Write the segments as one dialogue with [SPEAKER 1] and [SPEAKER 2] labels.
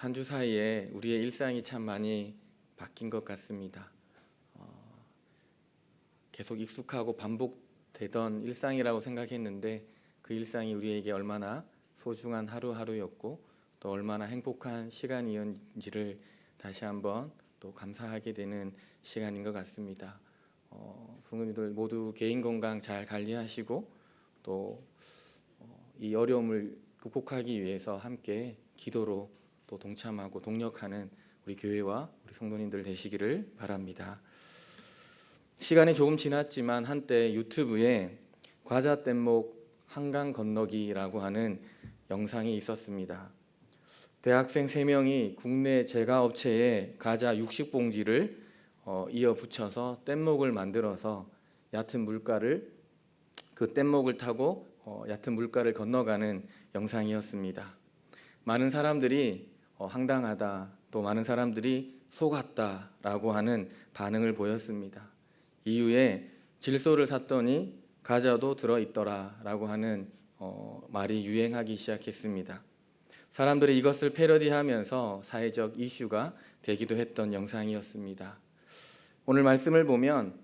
[SPEAKER 1] 한 주 사이에 우리의 일상이 참 많이 바뀐 것 같습니다. 계속 익숙하고 반복되던 일상이라고 생각했는데 그 일상이 우리에게 얼마나 소중한 하루하루였고 또 얼마나 행복한 시간이었는지를 다시 한번 또 감사하게 되는 시간인 것 같습니다. 성도님들 모두 개인 건강 잘 관리하시고 또 이 어려움을 극복하기 위해서 함께 기도로 또 동참하고 동력하는 우리 교회와 우리 성도님들 되시기를 바랍니다. 시간이 조금 지났지만 한때 유튜브에 과자 뗏목 한강 건너기라고 하는 영상이 있었습니다. 대학생 3명이 국내 제과업체에 과자 60봉지를 이어 붙여서 뗏목을 만들어서 얕은 물가를 그 뗏목을 타고 얕은 물가를 건너가는 영상이었습니다. 많은 사람들이 황당하다, 또 많은 사람들이 속았다라고 하는 반응을 보였습니다. 이후에 질소를 샀더니 과자도 들어있더라라고 하는 말이 유행하기 시작했습니다. 사람들이 이것을 패러디하면서 사회적 이슈가 되기도 했던 영상이었습니다. 오늘 말씀을 보면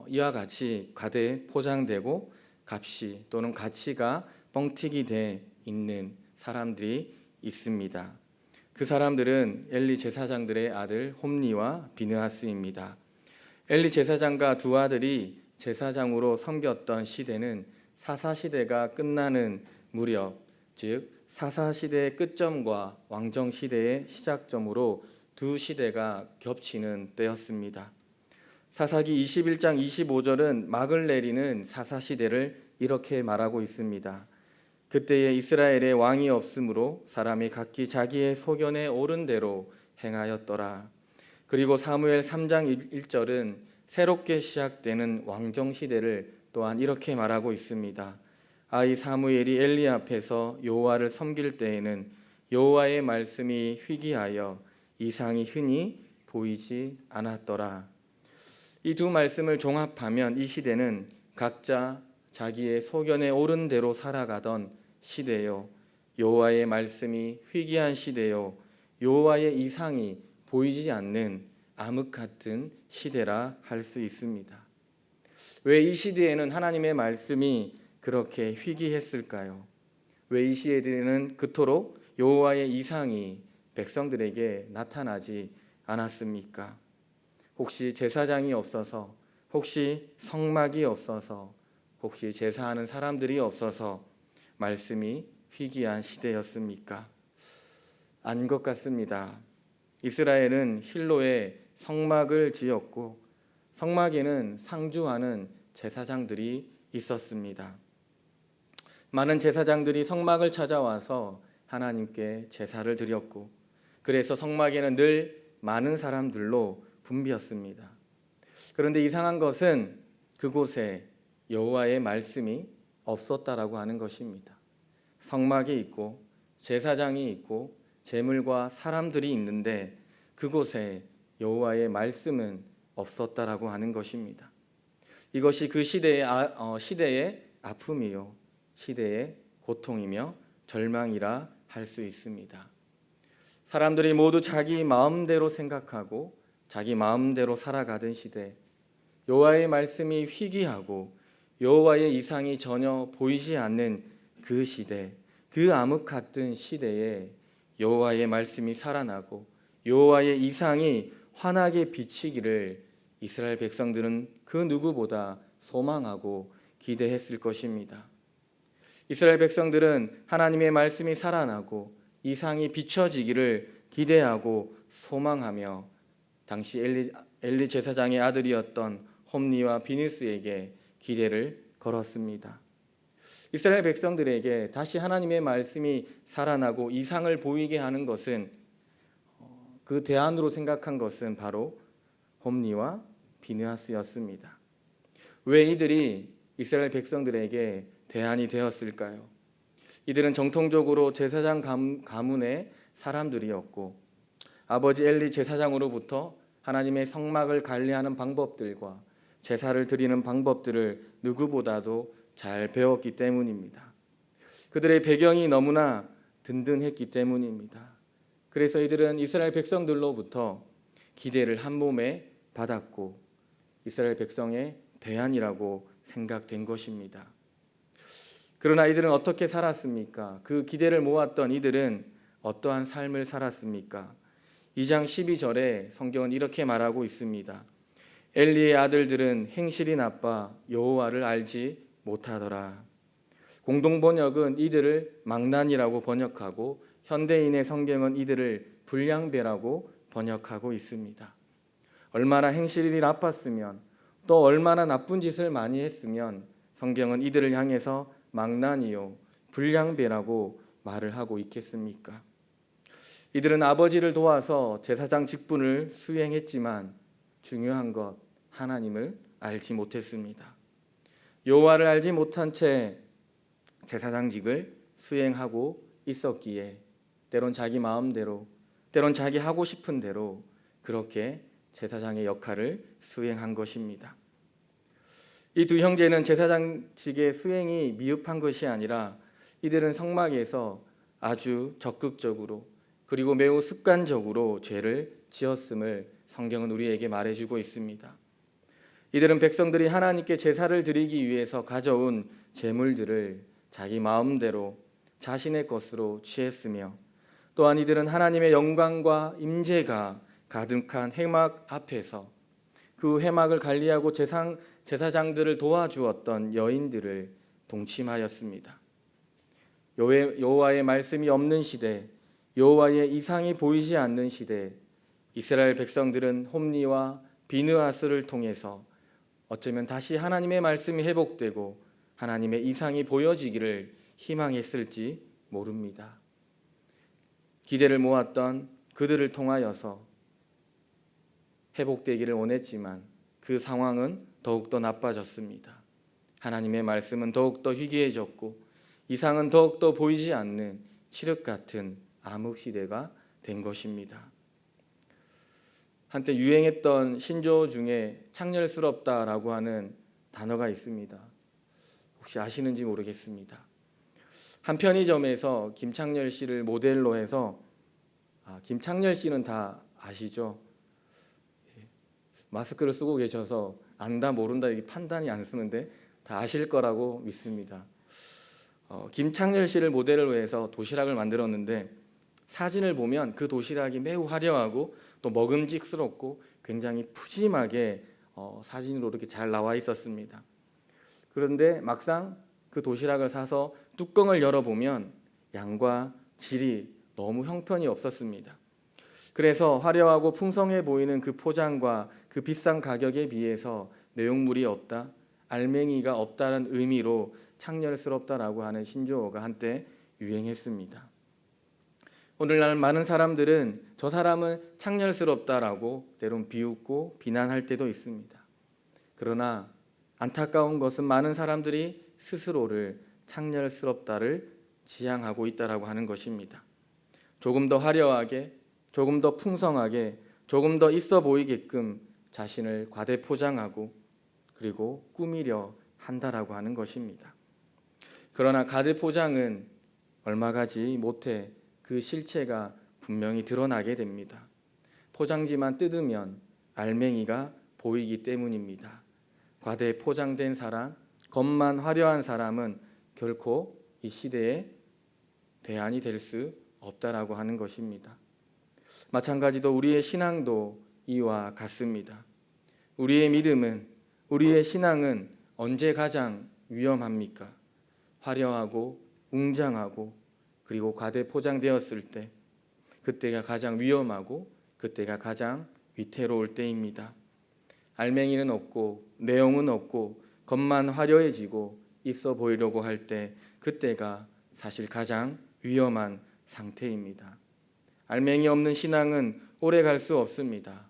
[SPEAKER 1] 이와 같이 과대에 포장되고 값이 또는 가치가 뻥튀기 돼 있는 사람들이 있습니다. 그 사람들은 엘리 제사장들의 아들 홈니와 비느하스입니다. 엘리 제사장과 두 아들이 제사장으로 섬겼던 시대는 사사시대가 끝나는 무렵, 즉 사사시대의 끝점과 왕정시대의 시작점으로 두 시대가 겹치는 때였습니다. 사사기 21장 25절은 막을 내리는 사사시대를 이렇게 말하고 있습니다. 그때에 이스라엘에 왕이 없으므로 사람이 각기 자기의 소견에 옳은 대로 행하였더라. 그리고 사무엘 3장 1절은 새롭게 시작되는 왕정시대를 또한 이렇게 말하고 있습니다. 아이 사무엘이 엘리 앞에서 여호와를 섬길 때에는 여호와의 말씀이 희귀하여 이상이 흔히 보이지 않았더라. 이 두 말씀을 종합하면 이 시대는 각자 자기의 소견에 옳은 대로 살아가던 시대요, 여호와의 말씀이 희귀한 시대요, 여호와의 이상이 보이지 않는 암흑 같은 시대라 할 수 있습니다. 왜 이 시대에는 하나님의 말씀이 그렇게 희귀했을까요? 왜 이 시대에는 그토록 여호와의 이상이 백성들에게 나타나지 않았습니까? 혹시 제사장이 없어서, 혹시 성막이 없어서, 혹시 제사하는 사람들이 없어서 말씀이 희귀한 시대였습니까? 아닌 것 같습니다. 이스라엘은 실로에 성막을 지었고 성막에는 상주하는 제사장들이 있었습니다. 많은 제사장들이 성막을 찾아와서 하나님께 제사를 드렸고 그래서 성막에는 늘 많은 사람들로 붐비었습니다. 그런데 이상한 것은 그곳에 여호와의 말씀이 없었다라고 하는 것입니다. 성막이 있고 제사장이 있고 제물과 사람들이 있는데 그곳에 여호와의 말씀은 없었다라고 하는 것입니다. 이것이 그 시대의 아픔이요, 시대의 고통이며 절망이라 할 수 있습니다. 사람들이 모두 자기 마음대로 생각하고 자기 마음대로 살아가던 시대, 여호와의 말씀이 희귀하고 여호와의 이상이 전혀 보이지 않는 그 시대, 그 암흑 같은 시대에 여호와의 말씀이 살아나고 여호와의 이상이 환하게 비치기를 이스라엘 백성들은 그 누구보다 소망하고 기대했을 것입니다. 이스라엘 백성들은 하나님의 말씀이 살아나고 이상이 비춰지기를 기대하고 소망하며 당시 엘리 제사장의 아들이었던 홈니와 비느스에게 기대를 걸었습니다. 이스라엘 백성들에게 다시 하나님의 말씀이 살아나고 이상을 보이게 하는 것은 그 대안으로 생각한 것은 바로 홈니와 비느하스였습니다. 왜 이들이 이스라엘 백성들에게 대안이 되었을까요? 이들은 정통적으로 제사장 가문의 사람들이었고 아버지 엘리 제사장으로부터 하나님의 성막을 관리하는 방법들과 제사를 드리는 방법들을 누구보다도 잘 배웠기 때문입니다. 그들의 배경이 너무나 든든했기 때문입니다. 그래서 이들은 이스라엘 백성들로부터 기대를 한 몸에 받았고 이스라엘 백성의 대안이라고 생각된 것입니다. 그러나 이들은 어떻게 살았습니까? 그 기대를 모았던 이들은 어떠한 삶을 살았습니까? 2장 12절에 성경은 이렇게 말하고 있습니다. 엘리의 아들들은 행실이 나빠 여호와를 알지 못하더라. 공동번역은 이들을 망난이라고 번역하고 현대인의 성경은 이들을 불량배라고 번역하고 있습니다. 얼마나 행실이 나빴으면 또 얼마나 나쁜 짓을 많이 했으면 성경은 이들을 향해서 망난이요 불량배라고 말을 하고 있겠습니까? 이들은 아버지를 도와서 제사장 직분을 수행했지만 중요한 것 하나님을 알지 못했습니다. 여호와를 알지 못한 채 제사장직을 수행하고 있었기에 때론 자기 마음대로 때론 자기 하고 싶은 대로 그렇게 제사장의 역할을 수행한 것입니다. 이 두 형제는 제사장직의 수행이 미흡한 것이 아니라 이들은 성막에서 아주 적극적으로 그리고 매우 습관적으로 죄를 지었음을 성경은 우리에게 말해주고 있습니다. 이들은 백성들이 하나님께 제사를 드리기 위해서 가져온 제물들을 자기 마음대로 자신의 것으로 취했으며 또한 이들은 하나님의 영광과 임재가 가득한 회막 앞에서 그 회막을 관리하고 제사장들을 도와주었던 여인들을 동침하였습니다. 여호와의 말씀이 없는 시대, 여호와의 이상이 보이지 않는 시대, 이스라엘 백성들은 홈리와 비느하스를 통해서 어쩌면 다시 하나님의 말씀이 회복되고 하나님의 이상이 보여지기를 희망했을지 모릅니다. 기대를 모았던 그들을 통하여서 회복되기를 원했지만 그 상황은 더욱더 나빠졌습니다. 하나님의 말씀은 더욱더 희귀해졌고 이상은 더욱더 보이지 않는 칠흑 같은 암흑 시대가 된 것입니다. 한때 유행했던 신조어 중에 창렬스럽다라고 하는 단어가 있습니다. 혹시 아시는지 모르겠습니다. 한 편의점에서 김창렬 씨를 모델로 해서 김창렬 씨는 다 아시죠? 마스크를 쓰고 계셔서 안다 모른다 이게 판단이 안 쓰는데 다 아실 거라고 믿습니다. 김창렬 씨를 모델로 해서 도시락을 만들었는데 사진을 보면 그 도시락이 매우 화려하고 또 먹음직스럽고 굉장히 푸짐하게 사진으로 이렇게 잘 나와 있었습니다. 그런데 막상 그 도시락을 사서 뚜껑을 열어보면 양과 질이 너무 형편이 없었습니다. 그래서 화려하고 풍성해 보이는 그 포장과 그 비싼 가격에 비해서 내용물이 없다, 알맹이가 없다는 의미로 창렬스럽다라고 하는 신조어가 한때 유행했습니다. 오늘날 많은 사람들은 저 사람은 창렬스럽다라고 때론 비웃고 비난할 때도 있습니다. 그러나 안타까운 것은 많은 사람들이 스스로를 창렬스럽다를 지향하고 있다라고 하는 것입니다. 조금 더 화려하게, 조금 더 풍성하게, 조금 더 있어 보이게끔 자신을 과대 포장하고 그리고 꾸미려 한다라고 하는 것입니다. 그러나 과대 포장은 얼마 가지 못해 그 실체가 분명히 드러나게 됩니다. 포장지만 뜯으면 알맹이가 보이기 때문입니다. 과대 포장된 사람, 겉만 화려한 사람은 결코 이 시대의 대안이 될 수 없다라고 하는 것입니다. 마찬가지로 우리의 신앙도 이와 같습니다. 우리의 믿음은, 우리의 신앙은 언제 가장 위험합니까? 화려하고 웅장하고 그리고 과대 포장되었을 때, 그때가 가장 위험하고 그때가 가장 위태로울 때입니다. 알맹이는 없고 내용은 없고 겉만 화려해지고 있어 보이려고 할 때, 그때가 사실 가장 위험한 상태입니다. 알맹이 없는 신앙은 오래 갈 수 없습니다.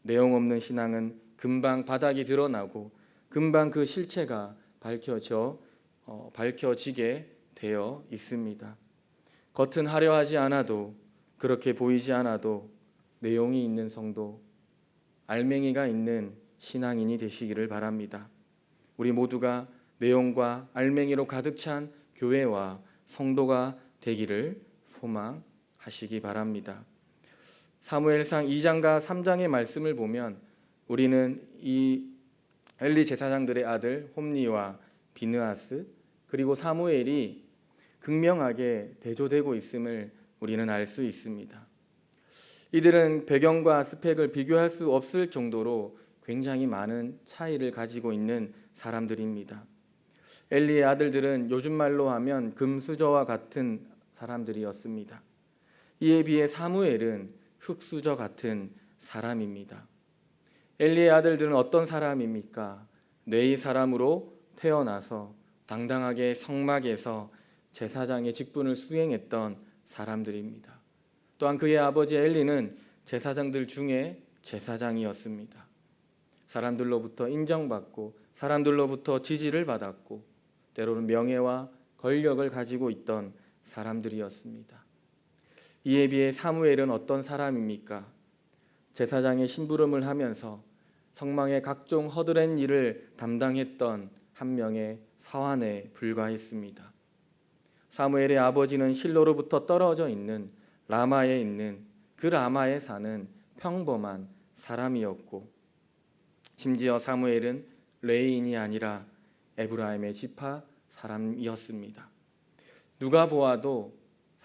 [SPEAKER 1] 내용 없는 신앙은 금방 바닥이 드러나고 금방 그 실체가 밝혀지게 되어 있습니다. 겉은 화려하지 않아도, 그렇게 보이지 않아도 내용이 있는 성도, 알맹이가 있는 신앙인이 되시기를 바랍니다. 우리 모두가 내용과 알맹이로 가득 찬 교회와 성도가 되기를 소망하시기 바랍니다. 사무엘상 2장과 3장의 말씀을 보면 우리는 이 엘리 제사장들의 아들 홈니와 비느하스 그리고 사무엘이 극명하게 대조되고 있음을 우리는 알 수 있습니다. 이들은 배경과 스펙을 비교할 수 없을 정도로 굉장히 많은 차이를 가지고 있는 사람들입니다. 엘리의 아들들은 요즘 말로 하면 금수저와 같은 사람들이었습니다. 이에 비해 사무엘은 흙수저 같은 사람입니다. 엘리의 아들들은 어떤 사람입니까? 뇌의 사람으로 태어나서 당당하게 성막에서 제사장의 직분을 수행했던 사람들입니다. 또한 그의 아버지 엘리는 제사장들 중에 제사장이었습니다. 사람들로부터 인정받고 사람들로부터 지지를 받았고 때로는 명예와 권력을 가지고 있던 사람들이었습니다. 이에 비해 사무엘은 어떤 사람입니까? 제사장의 심부름을 하면서 성막의 각종 허드렛 일을 담당했던 한 명의 사환에 불과했습니다. 사무엘의 아버지는 실로로부터 떨어져 있는 라마에 있는 그 라마에 사는 평범한 사람이었고 심지어 사무엘은 레위인이 아니라 에브라임의 지파 사람이었습니다. 누가 보아도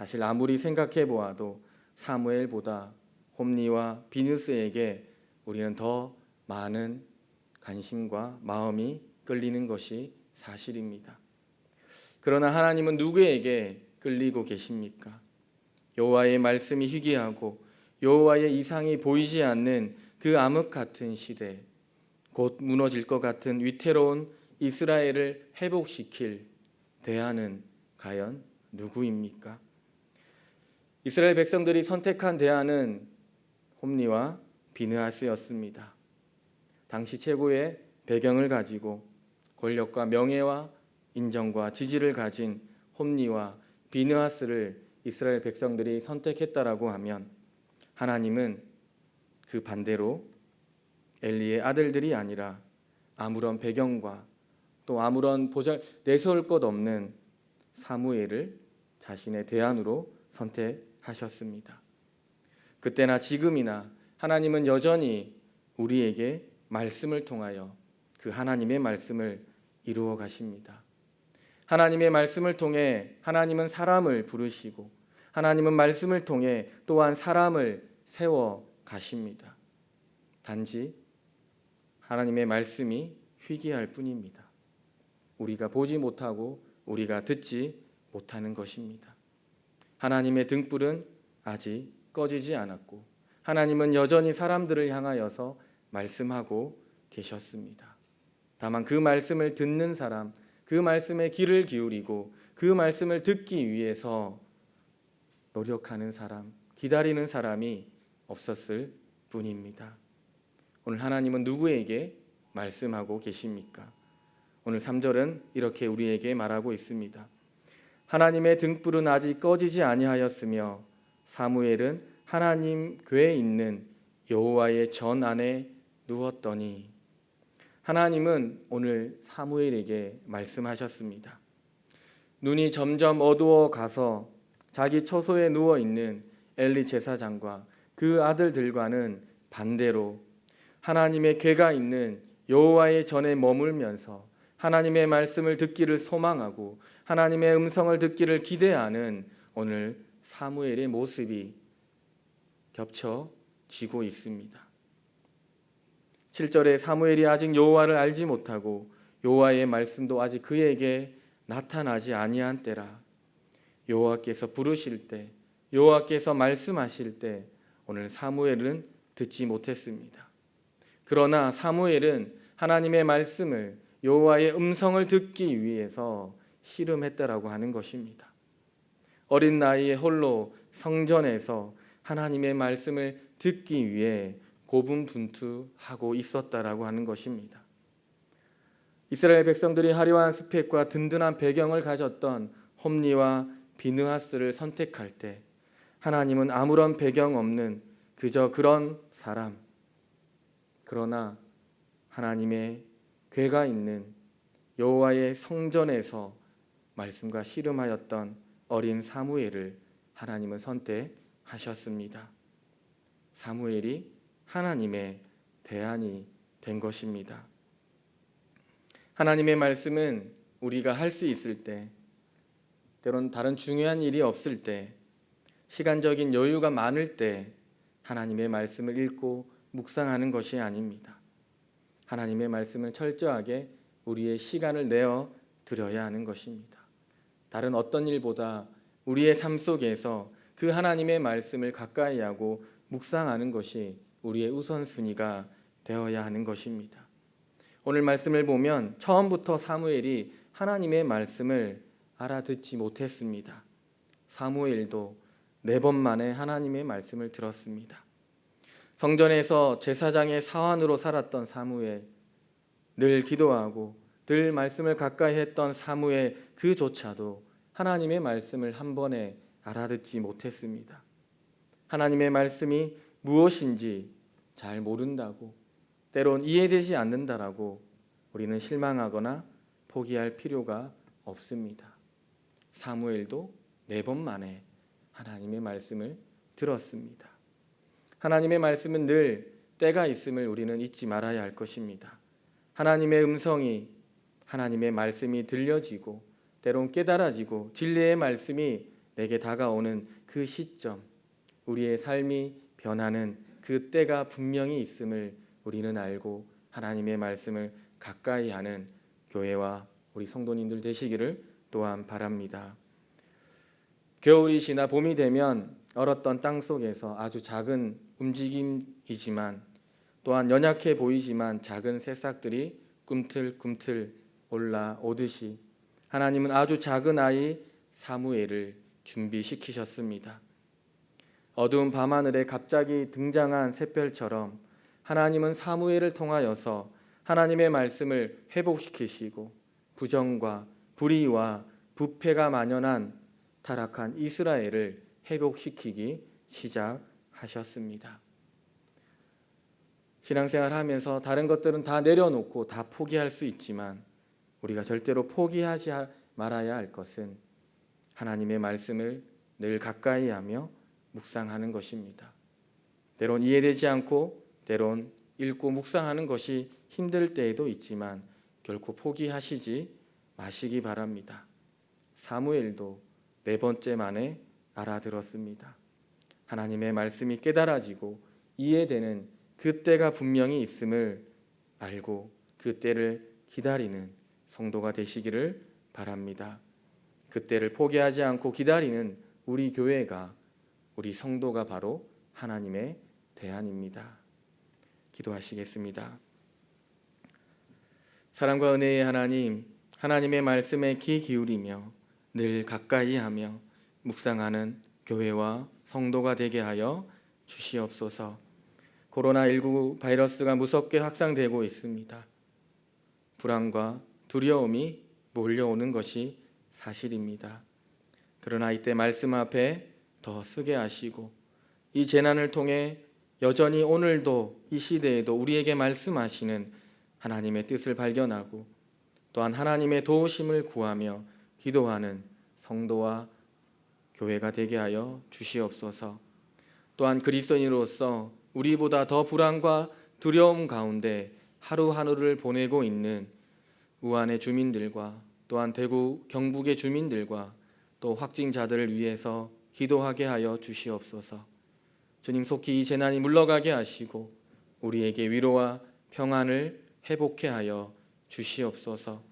[SPEAKER 1] 사실 아무리 생각해 보아도 사무엘보다 홈니와 비느스에게 우리는 더 많은 관심과 마음이 끌리는 것이 사실입니다. 그러나 하나님은 누구에게 끌리고 계십니까? 여호와의 말씀이 희귀하고 여호와의 이상이 보이지 않는 그 암흑 같은 시대, 곧 무너질 것 같은 위태로운 이스라엘을 회복시킬 대안은 과연 누구입니까? 이스라엘 백성들이 선택한 대안은 홈니와 비느하스였습니다. 당시 최고의 배경을 가지고 권력과 명예와 인정과 지지를 가진 홈니와 비느하스를 이스라엘 백성들이 선택했다라고 하면 하나님은 그 반대로 엘리의 아들들이 아니라 아무런 배경과 또 아무런 보잘 내세울 것 없는 사무엘을 자신의 대안으로 선택하셨습니다. 그때나 지금이나 하나님은 여전히 우리에게 말씀을 통하여 그 하나님의 말씀을 이루어 가십니다. 하나님의 말씀을 통해 하나님은 사람을 부르시고 하나님은 말씀을 통해 또한 사람을 세워 가십니다. 단지 하나님의 말씀이 희귀할 뿐입니다. 우리가 보지 못하고 우리가 듣지 못하는 것입니다. 하나님의 등불은 아직 꺼지지 않았고 하나님은 여전히 사람들을 향하여서 말씀하고 계셨습니다. 다만 그 말씀을 듣는 사람, 그 말씀에 귀를 기울이고 그 말씀을 듣기 위해서 노력하는 사람, 기다리는 사람이 없었을 뿐입니다. 오늘 하나님은 누구에게 말씀하고 계십니까? 오늘 3절은 이렇게 우리에게 말하고 있습니다. 하나님의 등불은 아직 꺼지지 아니하였으며 사무엘은 하나님 궤에 있는 여호와의 전 안에 누웠더니 하나님은 오늘 사무엘에게 말씀하셨습니다. 눈이 점점 어두워 가서 자기 처소에 누워 있는 엘리 제사장과 그 아들들과는 반대로 하나님의 궤가 있는 여호와의 전에 머물면서 하나님의 말씀을 듣기를 소망하고 하나님의 음성을 듣기를 기대하는 오늘 사무엘의 모습이 겹쳐지고 있습니다. 7절에 사무엘이 아직 여호와를 알지 못하고 여호와의 말씀도 아직 그에게 나타나지 아니한 때라. 여호와께서 부르실 때, 여호와께서 말씀하실 때 오늘 사무엘은 듣지 못했습니다. 그러나 사무엘은 하나님의 말씀을 여호와의 음성을 듣기 위해서 씨름했다라고 하는 것입니다. 어린 나이에 홀로 성전에서 하나님의 말씀을 듣기 위해 고분분투하고 있었다라고 하는 것입니다. 이스라엘 백성들이 화려한 스펙과 든든한 배경을 가졌던 홈니와 비느하스를 선택할 때 하나님은 아무런 배경 없는 그저 그런 사람, 그러나 하나님의 궤가 있는 여호와의 성전에서 말씀과 씨름하였던 어린 사무엘을 하나님은 선택하셨습니다. 사무엘이 하나님의 대안이 된 것입니다. 하나님의 말씀은 우리가 할 수 있을 때, 때론 다른 중요한 일이 없을 때, 시간적인 여유가 많을 때 하나님의 말씀을 읽고 묵상하는 것이 아닙니다. 하나님의 말씀을 철저하게 우리의 시간을 내어 드려야 하는 것입니다. 다른 어떤 일보다 우리의 삶 속에서 그 하나님의 말씀을 가까이 하고 묵상하는 것이 우리의 우선순위가 되어야 하는 것입니다. 오늘 말씀을 보면 처음부터 사무엘이 하나님의 말씀을 알아듣지 못했습니다. 사무엘도 4번 만에 하나님의 말씀을 들었습니다. 성전에서 제사장의 사환으로 살았던 사무엘, 늘 기도하고 늘 말씀을 가까이 했던 사무엘 그조차도 하나님의 말씀을 한 번에 알아듣지 못했습니다. 하나님의 말씀이 무엇인지 잘 모른다고, 때론 이해되지 않는다라고 우리는 실망하거나 포기할 필요가 없습니다. 사무엘도 4번 만에 하나님의 말씀을 들었습니다. 하나님의 말씀은 늘 때가 있음을 우리는 잊지 말아야 할 것입니다. 하나님의 음성이, 하나님의 말씀이 들려지고 때론 깨달아지고 진리의 말씀이 내게 다가오는 그 시점, 우리의 삶이 변하는 그 때가 분명히 있음을 우리는 알고 하나님의 말씀을 가까이 하는 교회와 우리 성도님들 되시기를 또한 바랍니다. 겨울이 지나 봄이 되면 얼었던 땅 속에서 아주 작은 움직임이지만 또한 연약해 보이지만 작은 새싹들이 꿈틀꿈틀 올라오듯이 하나님은 아주 작은 아이 사무엘을 준비시키셨습니다. 어두운 밤하늘에 갑자기 등장한 샛별처럼 하나님은 사무엘을 통하여서 하나님의 말씀을 회복시키시고 부정과 불의와 부패가 만연한 타락한 이스라엘을 회복시키기 시작하셨습니다. 신앙생활 하면서 다른 것들은 다 내려놓고 다 포기할 수 있지만 우리가 절대로 포기하지 말아야 할 것은 하나님의 말씀을 늘 가까이 하며 묵상하는 것입니다. 때론 이해되지 않고 때론 읽고 묵상하는 것이 힘들 때에도 있지만 결코 포기하시지 마시기 바랍니다. 사무엘도 4번째 만에 알아들었습니다. 하나님의 말씀이 깨달아지고 이해되는 그 때가 분명히 있음을 알고 그 때를 기다리는 성도가 되시기를 바랍니다. 그 때를 포기하지 않고 기다리는 우리 교회가, 우리 성도가 바로 하나님의 대안입니다. 기도하시겠습니다. 사랑과 은혜의 하나님, 하나님의 말씀에 귀 기울이며 늘 가까이 하며 묵상하는 교회와 성도가 되게 하여 주시옵소서. 코로나19 바이러스가 무섭게 확산되고 있습니다. 불안과 두려움이 몰려오는 것이 사실입니다. 그러나 이때 말씀 앞에 더 쓰게 하시고 이 재난을 통해 여전히 오늘도 이 시대에도 우리에게 말씀하시는 하나님의 뜻을 발견하고 또한 하나님의 도우심을 구하며 기도하는 성도와 교회가 되게 하여 주시옵소서. 또한 그리스도인으로서 우리보다 더 불안과 두려움 가운데 하루하루를 보내고 있는 우한의 주민들과 또한 대구 경북의 주민들과 또 확진자들을 위해서 기도하게 하여 주시옵소서. 주님, 속히 이 재난이 물러가게 하시고 우리에게 위로와 평안을 회복케 하여 주시옵소서.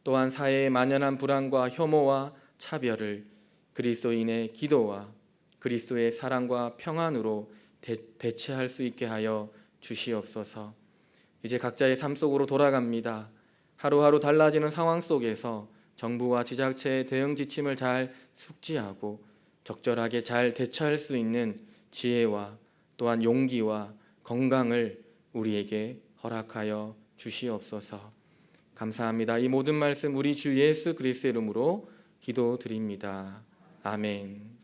[SPEAKER 1] 또한 사회에 만연한 불안과 혐오와 차별을 그리스도인의 기도와 그리스도의 사랑과 평안으로 대체할 수 있게 하여 주시옵소서. 이제 각자의 삶 속으로 돌아갑니다. 하루하루 달라지는 상황 속에서 정부와 지자체의 대응 지침을 잘 숙지하고 적절하게 잘 대처할 수 있는 지혜와 또한 용기와 건강을 우리에게 허락하여 주시옵소서. 감사합니다. 이 모든 말씀 우리 주 예수 그리스도의 이름으로 기도드립니다. 아멘.